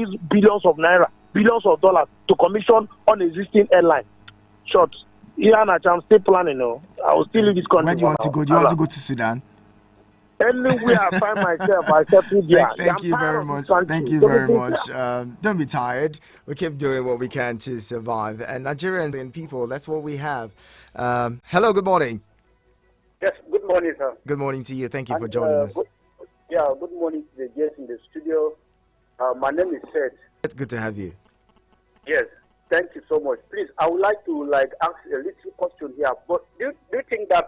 use billions of naira, billions of dollars to commission unexisting airline. Short. Yeah, I'm still planning. No, I will still leave this country. Where do you want to go? Do you want to go to Sudan? Anywhere I find myself, I settle there. Thank you very much. Thank you very much. Don't be tired. We keep doing what we can to survive. And Nigerian people, that's what we have. Hello, good morning. Yes, good morning, sir. Good morning to you. Thank you for joining us. Good morning to the guests in the studio. My name is Seth. It's good to have you. Yes, thank you so much. Please, I would like to ask a little question here. But do you think that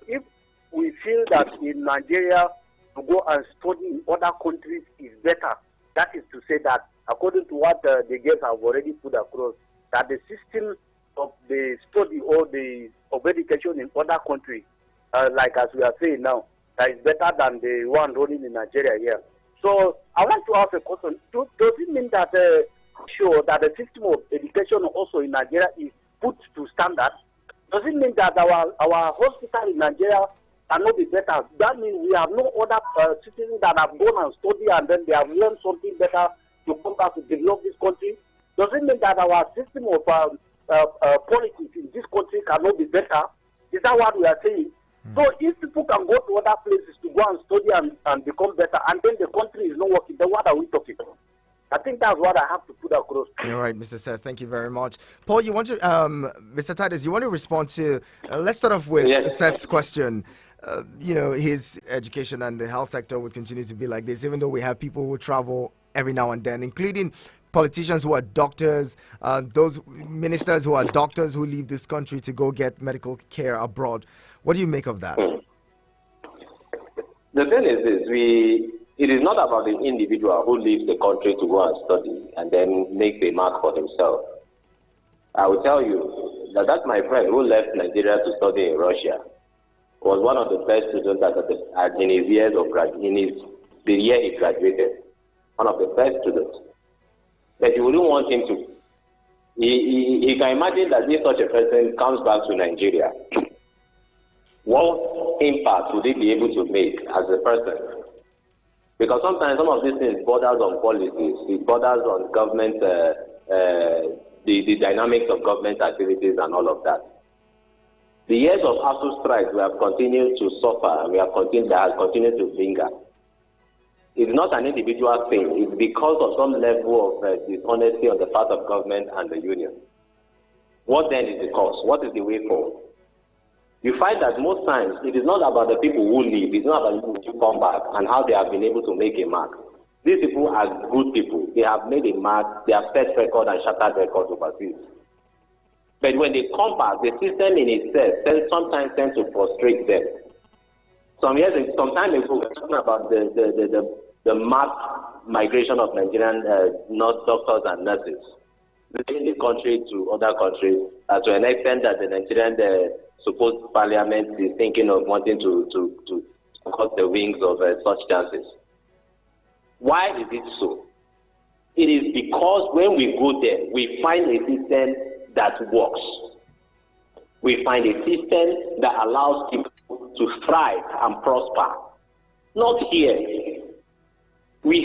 if we feel that in Nigeria to go and study in other countries is better, that is to say that according to what the guests have already put across, that the system of the study or of education in other countries, like as we are saying now, that is better than the one running in Nigeria here. So I want to ask a question. Does it mean that that the system of education also in Nigeria is put to standard? Does it mean that our hospital in Nigeria cannot be better? That means we have no other citizens that have gone and studied and then they have learned something better to come back to develop this country? Does it mean that our system of politics in this country cannot be better? Is that what we are saying? So if people can go to other places to go and study and become better, and then the country is not working, then what are we talking about? I think that's what I have to put across. All right, Mr. Seth, thank you very much. Paul, you want to, Mr. Titus, you want to respond to, let's start off with Seth's question. His education and the health sector would continue to be like this, even though we have people who travel every now and then, including politicians who are doctors, those ministers who are doctors who leave this country to go get medical care abroad. What do you make of that? The thing is this, it is not about the individual who leaves the country to go and study and then makes a mark for himself. I will tell you that my friend who left Nigeria to study in Russia was one of the best students in his years of the year he graduated. One of the best students. But you wouldn't want him to. He can imagine that if such a person comes back to Nigeria, what impact would he be able to make as a person? Because sometimes some of these things borders on policies, it borders on government, the dynamics of government activities and all of that. The years of ASU strikes we have continued to suffer and that has continued to linger. It's not an individual thing. It's because of some level of dishonesty on the part of government and the union. What then is the cause? What is the way forward? You find that most times it is not about the people who leave, it's not about the people who come back and how they have been able to make a mark. These people are good people. They have made a mark, they have set record and shattered records overseas. But when they come back, the system in itself sometimes tends to frustrate them. Some time ago, we were talking about the mass migration of Nigerian doctors and nurses leaving the country to other countries to an extent that the Nigerian supposed parliament is thinking of wanting to cut the wings of such chances. Why is it so? It is because when we go there, we find a system that works. We find a system that allows people to thrive and prosper. Not here.